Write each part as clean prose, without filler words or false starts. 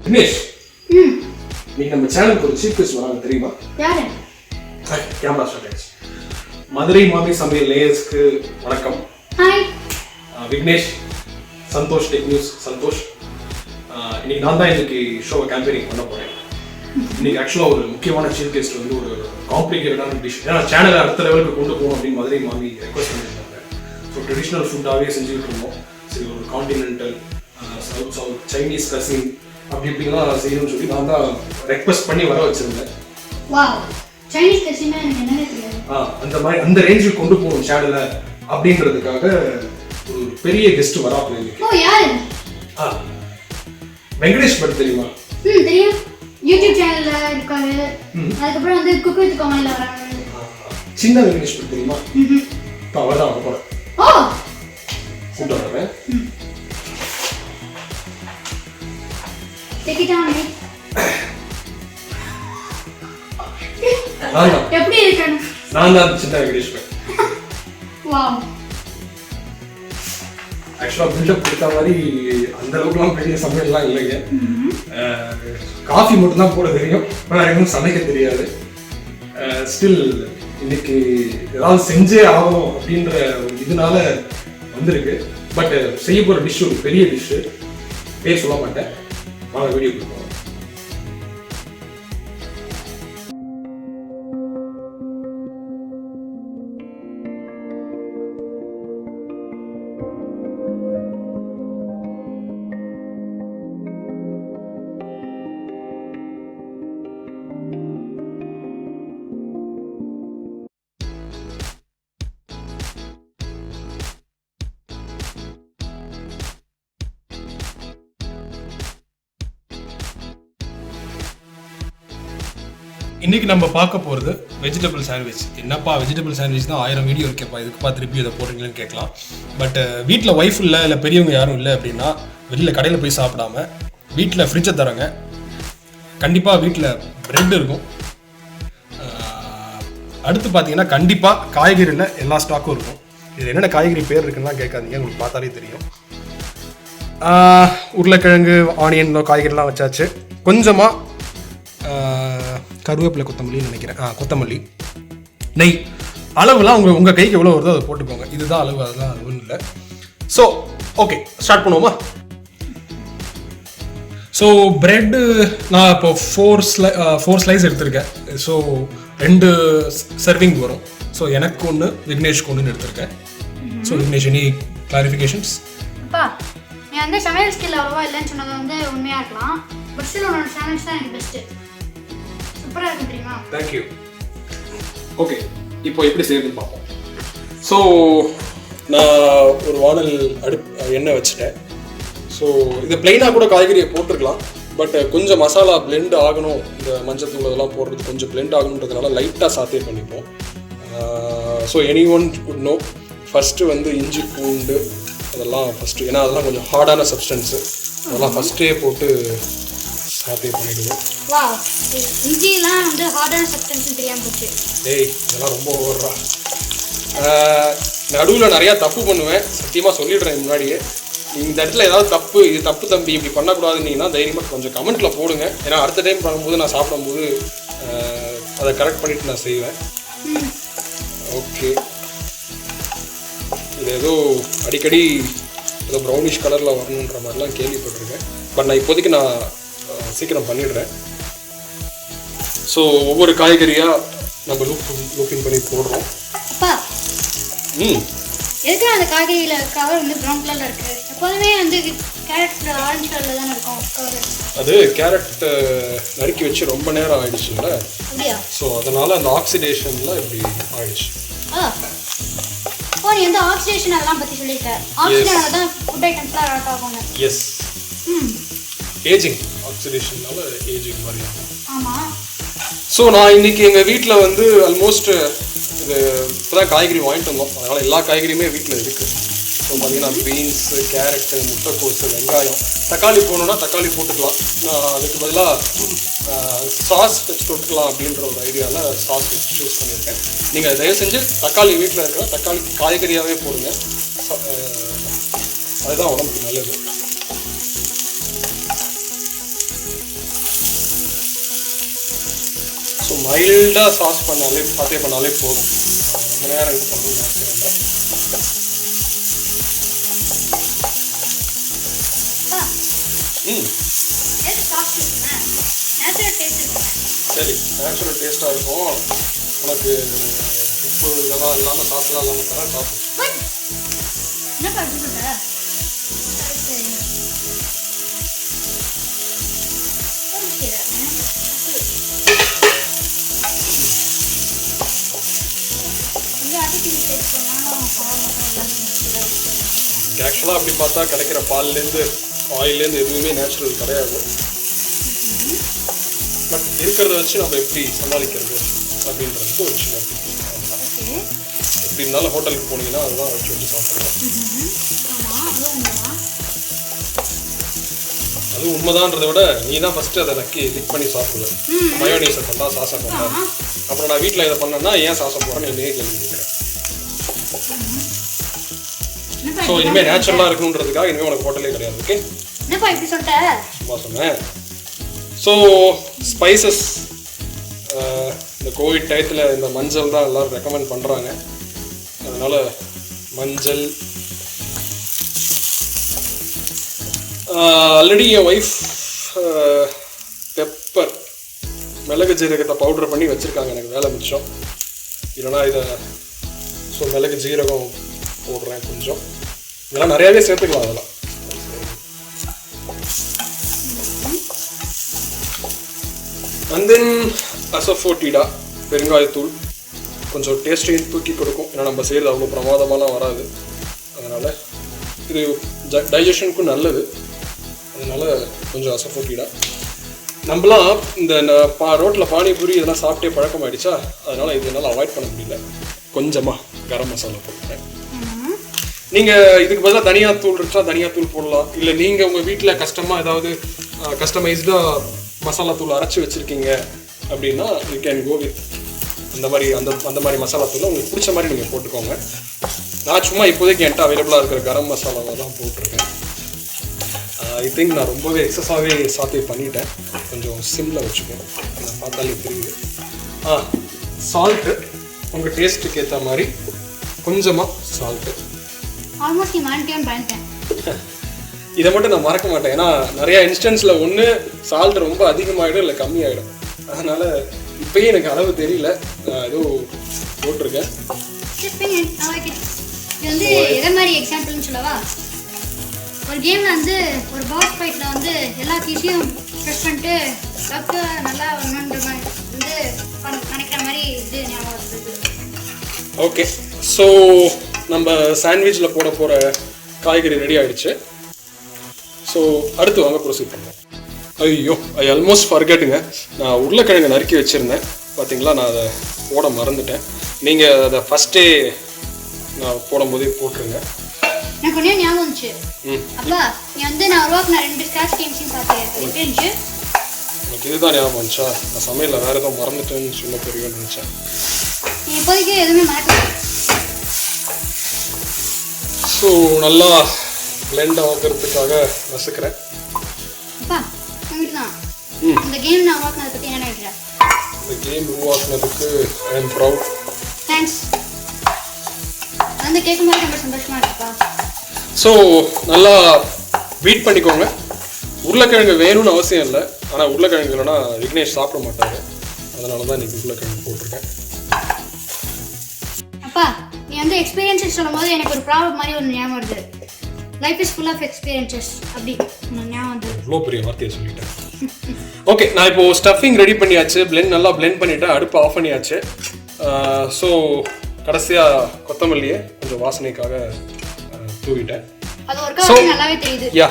விக்னேஷ், நீங்க நம்ம சேனலுக்கு ஒரு சீஃப் கெஸ்ட் வராங்க தெரியுமா? யாரு? கேமரா ஸ்டார்ட் ஆயிடுச்சு. மதுரை மாமி சமையல் லேயர்ஸ்க்கு வணக்கம். Hi. Vignesh, Santhosh tech news Santhosh. இன்னைக்கு நான் தான் இன்னைக்கு ஷோவை கேம்பெயினிங் பண்ண போறேன். இன்னைக்கு ஆக்சுவலாக ஒரு முக்கியமான சீஃப் கெஸ்ட் வந்து ஒரு காம்ப்ளிகேட்டடான டிஷ், ஏன்னா சேனலை அடுத்த லெவலுக்கு கொண்டு போகணும் அப்படின்னு மதுரை மாமி ரெக்வஸ்ட் பண்ணியிருந்தாங்க. ஸோ ட்ரெடிஷ்னல் ஃபுட்டாகவே செஞ்சுக்கிட்டு இருந்தோம். சரி, ஒரு கான்டினென்டல், சவுத் சைனீஸ் கசின் அப்படி இப்படிலாம் செய்யணும்னு சொல்லி நான் தான் ரெக்வஸ்ட் பண்ணி வர வச்சிருந்தேன். வாவ், சைனீஸ் கசினா எனக்கு என்னன்னே தெரியாது. அந்த மாதிரி அந்த ரேஞ்சுக்கு கொண்டு போகணும் சேனலை அப்படின்றதுக்காக ஒரு பெரிய கெஸ்ட் வராப்புல இன்னைக்கு. ஓ, யாரு? வெங்கடேஷ் பட் தெரியுமா? தெரியும். யூடியூப் சேனல்ல இருக்காரு. அதுக்கப்புறம் வந்து குக்கு வித் கோமாளில வராங்க. சின்ன வெங்கடேஷ் பட் தெரியுமா? அவர் தான் போறேன். ஓ, கூப்பிட்டு வரேன். Take it on me. எப்படி இருக்கானு? நான் தான் சின்ன வெங்கடேஷ் பட். வாவ். ஆக்சுவலாக பில்டப் கொடுத்த மாதிரி அந்த அளவுக்குலாம் பெரிய சமையல்லாம் இல்லைங்க. காஃபி மட்டும் தான் போட தெரியும், ஆனால் எதுவும் சமைக்க தெரியாது. ஸ்டில் இன்னைக்கு ஏதாவது செஞ்சே ஆகணும் அப்படின்ற ஒரு இதனால வந்திருக்கு. பட் செய்ய போகிற டிஷ் ஒரு பெரிய டிஷ்ஷு, பேர் சொல்ல மாட்டேன். வாங்க வீடியோ கொடுப்போம். இன்னைக்கு நம்ம பார்க்க போகிறது வெஜிடபிள் சாண்ட்விச். என்னப்பா வெஜிடபிள் சாண்ட்விச் தான் 1000 வீடியோ இருக்கேப்பா, இதுக்குப்பா திருப்பி இதை போடுறீங்கன்னு கேட்கலாம். பட் வீட்டில் ஒய்ஃப் இல்லை, இல்லை பெரியவங்க யாரும் இல்லை அப்படின்னா வெளியில் கடையில் போய் சாப்பிடாம வீட்டில் ஃப்ரிட்ஜை தராங்க. கண்டிப்பாக வீட்டில் ப்ரெட் இருக்கும். அடுத்து பார்த்தீங்கன்னா கண்டிப்பாக காய்கறியில் எல்லா ஸ்டாக்கும் இருக்கும். இது என்னென்ன காய்கறி பேர் இருக்குன்னா கேட்காதீங்க, உங்களுக்கு பார்த்தாலே தெரியும். உருளைக்கிழங்கு, ஆனியன், காய்கறிலாம் வச்சாச்சு. கொஞ்சமாக கருவேப்பிலை, கொத்தமல்லின்னு நினைக்கிறேன். கொத்தமல்லி, நெய். அளவுலாம் உங்கள் கைக்கு எவ்வளோ வருதோ அதை போட்டுக்கோங்க. இதுதான் அளவு, அதெல்லாம் அளவுன்னு இல்லை. ஸோ ஓகே, ஸ்டார்ட் பண்ணுவோமா? ஸோ ப்ரெட்டு நான் இப்போ 4 ஸ்லைஸ் எடுத்திருக்கேன். ஸோ 2 சர்விங் வரும். ஸோ எனக்கு ஒன்று, விக்னேஷ்க்கு ஒன்றுன்னு எடுத்திருக்கேன். So Vignesh, any clarifications? அப்பா, நீ வந்து சமையல் ஸ்கில் அவ்வளோவா இல்லைன்னு சொன்னது வந்து உண்மையாக இருக்கலாம். பட் ஸ்டில் உன்னோட சேனல்ஸ் தான் எனக்கு பெஸ்ட்டு. சூப்பராக இருக்கும் தெரியுமா? தேங்க்யூ. ஓகே, இப்போ எப்படி செய்யறதுன்னு பார்ப்போம். ஸோ நான் ஒரு வானல் எண்ணெய் வச்சுட்டேன். ஸோ இதை பிளெயினாக கூட காய்கறியை போட்டிருக்கலாம். பட் கொஞ்சம் மசாலா பிளெண்ட் ஆகணும், இந்த மஞ்சத்தூள் அதெல்லாம் போடுறது கொஞ்சம் பிளெண்ட் ஆகணுன்றதுனால லைட்டாக சாத்தே பண்ணிப்போம். So anyone would know, first வந்து இஞ்சி பூண்டு அதெல்லாம் ஃபஸ்ட்டு, ஏன்னா அதெல்லாம் கொஞ்சம் ஹார்டான சப்ஸ்டன்ஸு, அதெல்லாம் ஃபஸ்ட்டே போட்டு சாத்தே பண்ணிடுவோம். வாவ், இஞ்சிலாம் வந்து ஹார்டான சப்ஸ்டன்ஸ் தெரியாம போச்சு. டேய், இதெல்லாம் ரொம்ப ஓவரா. நடுவில் நிறையா தப்பு பண்ணுவேன், சத்தியமாக சொல்லிடுறேன் முன்னாடியே. இந்த இடத்துல ஏதாவது தப்பு, இது தப்பு தம்பி, இப்படி பண்ணக்கூடாதுன்னீங்கன்னா தைரியமாக கொஞ்சம் கமெண்ட்டில் போடுங்க. ஏன்னா அடுத்த டைம் பண்ணும்போது நான் சாப்பிடும்போது அதை கரெக்ட் பண்ணிவிட்டு நான் செய்வேன். ஓகே, இது ஏதோ அடிக்கடி ஏதோ ப்ரௌனிஷ் கலரில் வரணுன்ற மாதிரிலாம் கேள்விப்பட்டிருக்கேன். பட் நான் இப்போதைக்கு நான் சீக்கிரம் பண்ணிடுறேன். ஸோ ஒவ்வொரு காய்கறியாக நம்ம லூப்பிங் பண்ணி போடுறோம். அப்பா, எதுக்கு அந்த காய்கறியில் கவர் வந்து ப்ரௌன் கலரில் இருக்குது? எப்போதுமே வந்து கேரட் ஆரஞ்சு கலரில் தானே இருக்கும் கவர். அது கேரட் நறுக்கி வச்சு ரொம்ப நேரம் ஆயிடுச்சுல்ல, அப்படியா? ஸோ அதனால் அந்த ஆக்சிடேஷனில் இப்படி ஆயிடுச்சு. ஓ, நீ வந்து ஆக்சிடேஷன் அதெல்லாம் பற்றி சொல்லியிருக்க. ஆக்சிடேஷன் தான் ஃபுட் ஐட்டம்ஸ்லாம் அடாப்ட் ஆகும். எஸ், ஏஜிங், ஆக்சிடேஷனால ஏஜிங் மாதிரி ஆகும். ஆமாம். ஸோ நான் இன்றைக்கி எங்கள் வீட்டில் வந்து ஆல்மோஸ்ட் இது இப்போ தான் காய்கறி வாங்கிட்டு வந்தோம். அதனால் எல்லா காய்கறியுமே வீட்டில் இருக்குது. ஸோ பார்த்தீங்கன்னா பீன்ஸு, கேரட்டு, முட்டைக்கோசு, வெங்காயம், தக்காளி போகணுன்னா தக்காளி போட்டுக்கலாம். நான் அதுக்கு பதிலாக சாஸ் வச்சு தொட்டுக்கலாம் அப்படின்ற ஒரு ஐடியாவில் சாஸ் வச்சு சூஸ் பண்ணியிருக்கேன். நீங்கள் தயவு செஞ்சு தக்காளி வீட்டில் இருக்கிற தக்காளி காய்கறியாகவே போடுங்க, அதுதான் உடம்புக்கு நல்லது. ஸோ மைல்டாக சாஸ் பண்ணாலே சாத்தே பண்ணாலே போதும். ரொம்ப நேரம் இது பண்ணணும்னு அவசியம் இல்லை. சரி, நேச்சுரல் டேஸ்ட்டாக இருக்கும். உனக்கு உப்பு இதெல்லாம் இல்லாமல் சாஸ்லாம் இல்லாமல் தரேன், சாப்பிடும். ஆக்சுவலாக அப்படி பார்த்தா கிடைக்கிற பால்லேருந்து ஆயிலேருந்து எதுவுமே நேச்சுரல் கிடையாது. பட் இருக்கிறத வச்சு நம்ம எப்படி சமாளிக்கிறது அப்படின்றதுக்கு ஒரு சின்ன எப்படி இருந்தாலும் ஹோட்டலுக்கு போனீங்கன்னா அதுதான் வச்சு வச்சு சாப்பிடலாம். அது உண்மைதான்றதை விட நீ தான் ஃபஸ்ட்டு அதை நக்கி லிக் பண்ணி சாப்பிடுவேன். மயோனீஸை பண்ணா சாசை பண்ணா, அப்புறம் நான் வீட்டில் இதை பண்ணேன்னா ஏன் சாசை போகிறேன்னு என்னையே கேள்வி கேட்குறேன். ஸோ இனிமேல் நேச்சுரலாக இருக்கணுன்றதுக்காக இனிமேல் உனக்கு ஹோட்டலே கிடையாது. ஓகே, சும்மா சொன்னேன். ஸோ ஸ்பைசஸ் இந்த கோவிட் டயத்தில் இந்த மஞ்சள் தான் எல்லோரும் ரெக்கமெண்ட் பண்ணுறாங்க. அதனால் மஞ்சள் ஆல்ரெடி என் ஒய்ஃப் பெப்பர் மிளகு ஜீரகத்தை பவுடர் பண்ணி வச்சுருக்காங்க. எனக்கு வேலை மிச்சம் இல்லைனா இதை ஸோ மிளகு ஜீரகம் போடுறேன் கொஞ்சம். இதெல்லாம் நிறையாவே சேர்த்துக்கலாம். அதெல்லாம் அண்ட் தென் அசஃபோட்டிடா பெருங்காயத்தூள் கொஞ்சம் டேஸ்ட்டையும் தூக்கி கொடுக்கும். ஏன்னா நம்ம செய்கிறது அவ்வளோ பிரமாதமாலாம் வராது. அதனால் இது டைஜஷனுக்கும் நல்லது. அதனால் கொஞ்சம் அசஃபோட்டிடா. நம்மளாம் இந்த ரோட்டில் பானிபூரி இதெல்லாம் சாப்பிட்டே பழக்கமாயிடுச்சா, அதனால் இதனால் அவாய்ட் பண்ண முடியல. கொஞ்சமாக கரம் மசாலா போட்டுறேன். நீங்கள் இதுக்கு பதிலாக தனியா தூள் இருந்துச்சா தனியா தூள் போடலாம். இல்லை நீங்கள் உங்கள் வீட்டில் கஷ்டமாக ஏதாவது கஸ்டமைஸ்டாக மசாலா தூள் அரைச்சி வச்சுருக்கீங்க அப்படின்னா யூ கேன் கோ வித் அந்த மாதிரி மசாலா தூள் உங்களுக்கு பிடிச்ச மாதிரி நீங்கள் போட்டுக்கோங்க. நான் சும்மா இப்போதைக்கு என்கிட்ட அவைலபிளாக இருக்கிற கரம் மசாலாவை தான் போட்டிருக்கேன். ஐ திங்க் நான் ரொம்பவே எக்ஸஸாகவே சாத்தே பண்ணிட்டேன். கொஞ்சம் சிம்மில் வச்சுக்கோங்க, நான் பார்த்தாலே தெரியுது. சால்ட்டு உங்கள் டேஸ்ட்டுக்கு ஏற்ற மாதிரி கொஞ்சமாக சால்ட்டு. இதை மட்டும் நான் மறக்க மாட்டேன். ஏன்னா நிறையா இன்ஸ்டன்ஸில் ஒன்று சால்ட் ரொம்ப அதிகமாகிடும் இல்லை கம்மியாகிடும். அதனால் இப்போயே எனக்கு அளவு தெரியல, நான் ஏதோ போட்டிருக்கேன். இது வந்து எதை மாதிரி எக்ஸாம்பிள்னு சொல்லவா? ஒரு கேமில் வந்து ஒரு பாஸ் ஃபைட்டில் வந்து எல்லா பீஸையும் ப்ரெஸ் பண்ணிட்டு லக்கு நல்லா வரணுன்ற மாதிரி வந்து நினைக்கிற மாதிரி இது ஞாபகம் வருது. ஓகே, ஸோ நம்ம சாண்ட்விச்சில் போட போகிற காய்கறி ரெடி ஆகிடுச்சு. ஸோ அடுத்து வாங்க ப்ரொசீட் பண்ணுவோம். ஐயோ, ஐ ஆல்மோஸ்ட் ஃபர்கெட்டுங்க. நான் உருளைக்கிழங்கு நறுக்கி வச்சுருந்தேன் பார்த்தீங்களா, நான் அதை போட மறந்துட்டேன். நீங்கள் அதை ஃபஸ்ட்டே நான் போடும்போதே போட்டுருங்க. எனக்கு கொஞ்சம் ஞாபகம் இருந்துச்சு. அப்பா நீ வந்து நான் உருவாக்கின 2 ஸ்கிராட்ச் கேம்ஸையும் பார்த்தேன், எப்படி இருந்துச்சு? எனக்கு இதுதான் ஞாபகம் இருந்துச்சா? நான் சமையலில் வேறு எதுவும் மறந்துட்டேன்னு சொல்ல பெரியன்னு நினச்சேன். நீ இப்போதைக்கு எதுவுமே மறக்கல. ஸோ நல்லா பிளெண்ட் ஆகிறதுக்காக நசுக்கிறேன். அப்பா உங்ககிட்ட தான் இந்த கேம் நான் உருவாக்கினதை பற்றி என்ன நினைக்கிறேன்? இந்த கேம் உருவாக்குனதுக்கு ஐ எம் ப்ரவுட். தேங்க்ஸ். வந்து கேட்கும்போது ரொம்ப சந்தோஷமாக இருக்குப்பா. ஸோ நல்லா பீட் பண்ணிக்கோங்க. உருளைக்கிழங்கு வேணும்னு அவசியம் இல்லை, ஆனால் உருளைக்கிழங்கு இல்லைன்னா விக்னேஷ் சாப்பிட மாட்டாங்க. அதனால தான் இன்றைக்கி உருளைக்கிழங்கு போட்டிருக்கேன். அப்பா நீ வந்து எக்ஸ்பீரியன்ஸஸ் சொல்லும் போது எனக்கு ஒரு ப்ராப்ளம் மாதிரி ஒன்று ஞாபகம் வருது. Life is full of experiences அப்படி ஞாபகம் வந்து இவ்வளோ பெரிய வார்த்தையை சொல்லிட்டேன். ஓகே, நான் இப்போது ஸ்டஃபிங் ரெடி பண்ணியாச்சு. நல்லா பிளெண்ட் பண்ணிவிட்டு அடுப்பு ஆஃப் பண்ணியாச்சு. ஸோ கடைசியாக கொத்தமல்லியை கொஞ்சம் வாசனைக்காக தூவிட்டேன். ஸோ நல்லாவே தெரியுது. யா,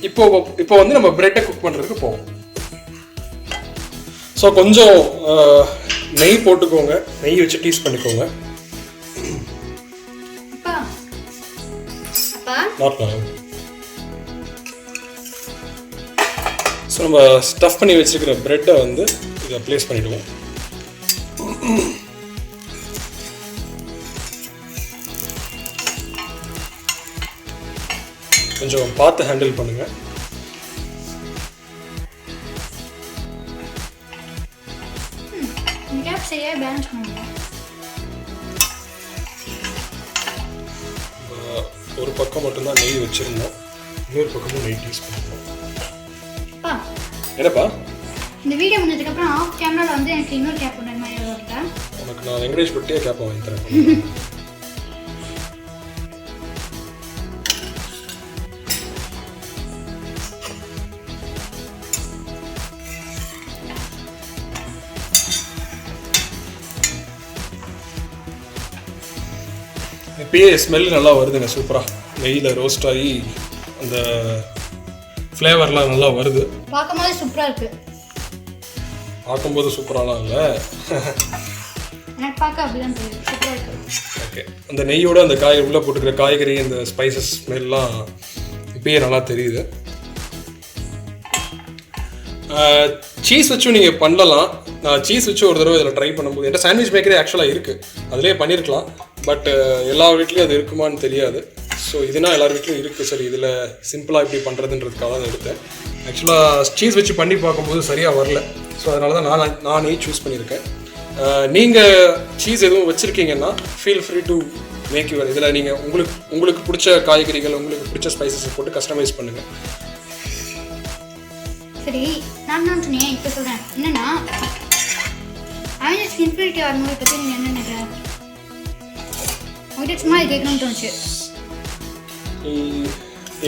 இப்போ வந்து நம்ம பிரெட்டை குக் பண்ணுறதுக்கு போவோம். ஸோ கொஞ்சம் நெய் போட்டுக்கோங்க, நெய் வச்சு டீஸ் பண்ணிக்கோங்க. ஸோ நம்ம ஸ்டஃப் பண்ணி வச்சுருக்கிற பிரெட்டை வந்து இதை ப்ளேஸ் பண்ணிவிடுவோம். கொஞ்சம் பார்த்து ஹேண்டில் பண்ணுங்கள். இந்த கேப் சரியாக பேலன்ஸ் பண்ணுங்க. ஒரு பக்கம் மட்டும்தான் நெய் வச்சுருந்தோம், இன்னொரு பக்கமும் நெய் யூஸ் பண்ணிப்போம். என்னப்பா இந்த வீடியோ முடிஞ்சதுக்கப்புறம் ஆஃப் கேமராவில் வந்து எனக்கு இன்னொரு கேப் ஒன்று மாதிரி வரட்டேன். உனக்கு நான் என்கரேஜ் பண்ணிட்டே கேப்பை வாங்கி தரேன். இப்பயே ஸ்மெல் நல்லா வருதுங்க, சூப்பராக நெய்யில் ரோஸ்ட் ஆகி அந்த ஃப்ளேவர்லாம் நல்லா வருது. பார்க்கும்போது சூப்பராக இருக்கு. பார்க்கும்போது சூப்பராலாம் இல்லை, எனக்கு பார்க்க அப்படிதான் தெரியும், சூப்பராக இருக்கு. ஓகே, அந்த நெய்யோட அந்த காய் உள்ளே போட்டுக்கிற காய்கறி அந்த ஸ்பைசஸ் ஸ்மெல்லாம் இப்பயே நல்லா தெரியுது. சீஸ் வச்சும் நீங்கள் பண்ணலாம். நான் சீஸ் வச்சு ஒரு தடவை இதில் ட்ரை பண்ணும்போது என்கிட்ட சாண்ட்விச் மேக்கரே ஆக்சுவலாக இருக்குது, அதிலே பண்ணியிருக்கலாம். பட் எல்லா வீட்லேயும் அது இருக்குமான்னு தெரியாது. ஸோ இதுனா எல்லார் வீட்லையும் இருக்குது. சரி, இதில் சிம்பிளாக இப்படி பண்ணுறதுன்றதுக்காக தான் எடுத்தேன். ஆக்சுவலாக சீஸ் வச்சு பண்ணி பார்க்கும்போது சரியாக வரல. ஸோ அதனால தான் நானே சூஸ் பண்ணியிருக்கேன். நீங்கள் சீஸ் எதுவும் வச்சுருக்கீங்கன்னா feel free to make your. இதில் நீங்கள் உங்களுக்கு பிடிச்ச காய்கறிகள், உங்களுக்கு பிடிச்ச ஸ்பைசஸ் போட்டு கஸ்டமைஸ் பண்ணுங்கள். சரி, நான் தான் சொன்னேன், இப்போ சொல்கிறேன். என்னென்னா அவெஞ்சர்ஸ் இன்ஃபினிட்டி வார் மூவி பற்றி நீங்கள் என்ன நினைக்கிறேன்? உங்கள்கிட்ட சும்மா இது கேட்கணும்னு தோணுச்சு.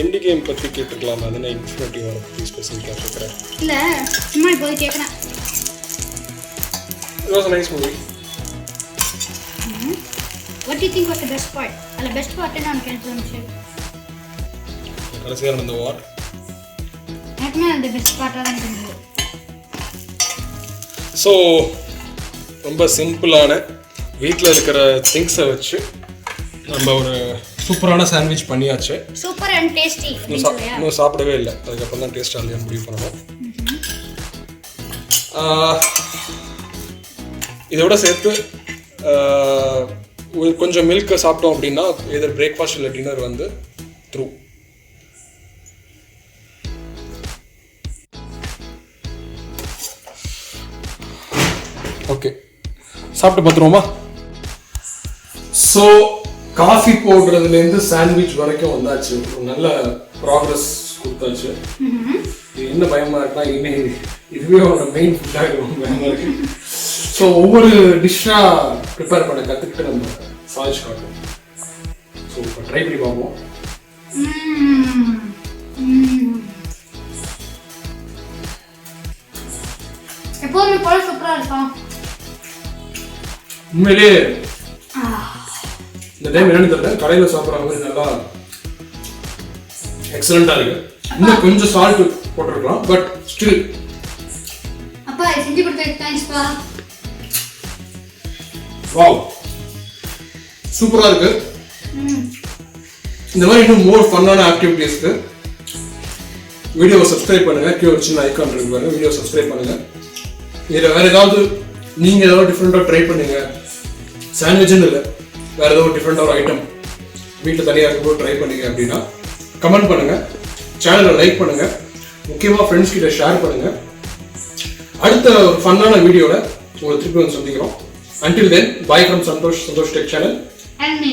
எண்டு கேம் பற்றி கேட்டுருக்கலாம், அதனால் இன்ஃபினிட்டி வார் பற்றி ஸ்பெசிஃபிக்காக கேட்குறேன். இல்லை, சும்மா இப்போ கேட்குறேன். It was a nice movie. What do you think was the best part? அல்ல பெஸ்ட் பார்ட் என்ன எனக்கு தோணுச்சு? கடைசியாக நடந்த வார் எனக்குமே அந்த பெஸ்ட் பார்ட்டாக தான் தோணுது. ஸோ ரொம்ப சிம்பிளான வீட்டில் இருக்கிற திங்ஸை வச்சு நம்ம ஒரு சூப்பரான சாண்ட்விச் பண்ணியாச்சு. Super and tasty. இன்னும் சாப்பிடவே இல்லை, அதுக்கப்புறம் தான் டேஸ்ட் ஆகலையா முடிவு பண்ணணும். இதோட சேர்த்து கொஞ்சம் மில்க்கை சாப்பிட்டோம் அப்படின்னா எதர் பிரேக்ஃபாஸ்ட் இல்லை டின்னர் வந்து த்ரூ. ஓகே, சாப்பிட்டு பார்த்துருவோமா? ஸோ காஃபி போடுறதுலேருந்து சாண்ட்விச் வரைக்கும் வந்தாச்சு, ஒரு நல்ல ப்ராக்ரஸ் கொடுத்தாச்சு. இது என்ன பயமாக இருக்குன்னா இதுவே ஒரு மெயின் ஃபுட்டாக பயமாக இருக்கு. ஸோ ஒவ்வொரு டிஷ்ஷாக ப்ரிப்பேர் பண்ண கற்றுக்கிட்டு நம்ம சாதிச்சு காட்டுவோம். ஸோ இப்போ ட்ரை பண்ணி பார்ப்போம். எப்போதுமே போல சூப்பராக இருக்கும். உண்மையிலே இந்த டைம் என்னன்னு தெரியல, கடையில் சாப்பிட்ற மாதிரி நல்லா எக்ஸலண்டாக இருக்கு. இன்னும் கொஞ்சம் சால்ட் போட்டிருக்கலாம், பட் ஸ்டில். அப்பா செஞ்சு கொடுத்ததுக்கு தேங்க்ஸ்ப்பா. வாவ், சூப்பராக இருக்கு. இந்த மாதிரி இன்னும் மோர் ஃபன்னான ஆக்டிவிட்டீஸ்க்கு வீடியோவை சப்ஸ்கிரைப் பண்ணுங்க. கீழே ஒரு சின்ன ஐக்கான் இருக்கு பாருங்க, வீடியோ சப்ஸ்கிரைப் பண்ணுங்க. இதில் வேற ஏதாவது நீங்கள் ஏதாவது டிஃப்ரெண்ட்டாக ட்ரை பண்ணுங்க. சாண்ட்விட்சுன்னு இல்லை, வேற ஏதாவது டிஃப்ரெண்ட்டாக ஒரு ஐட்டம் வீட்டில் தனியாக இருக்கும்போது ட்ரை பண்ணீங்க அப்படின்னா கமெண்ட் பண்ணுங்க, சேனலை லைக் பண்ணுங்க, முக்கியமாக ஃப்ரெண்ட்ஸ் கிட்ட ஷேர் பண்ணுங்க. அடுத்த ஒரு ஃபன்னான வீடியோவில் உங்களை திருப்பி வந்து சந்திக்கிறோம். Until then, bye from Santosh Tech Channel. And me.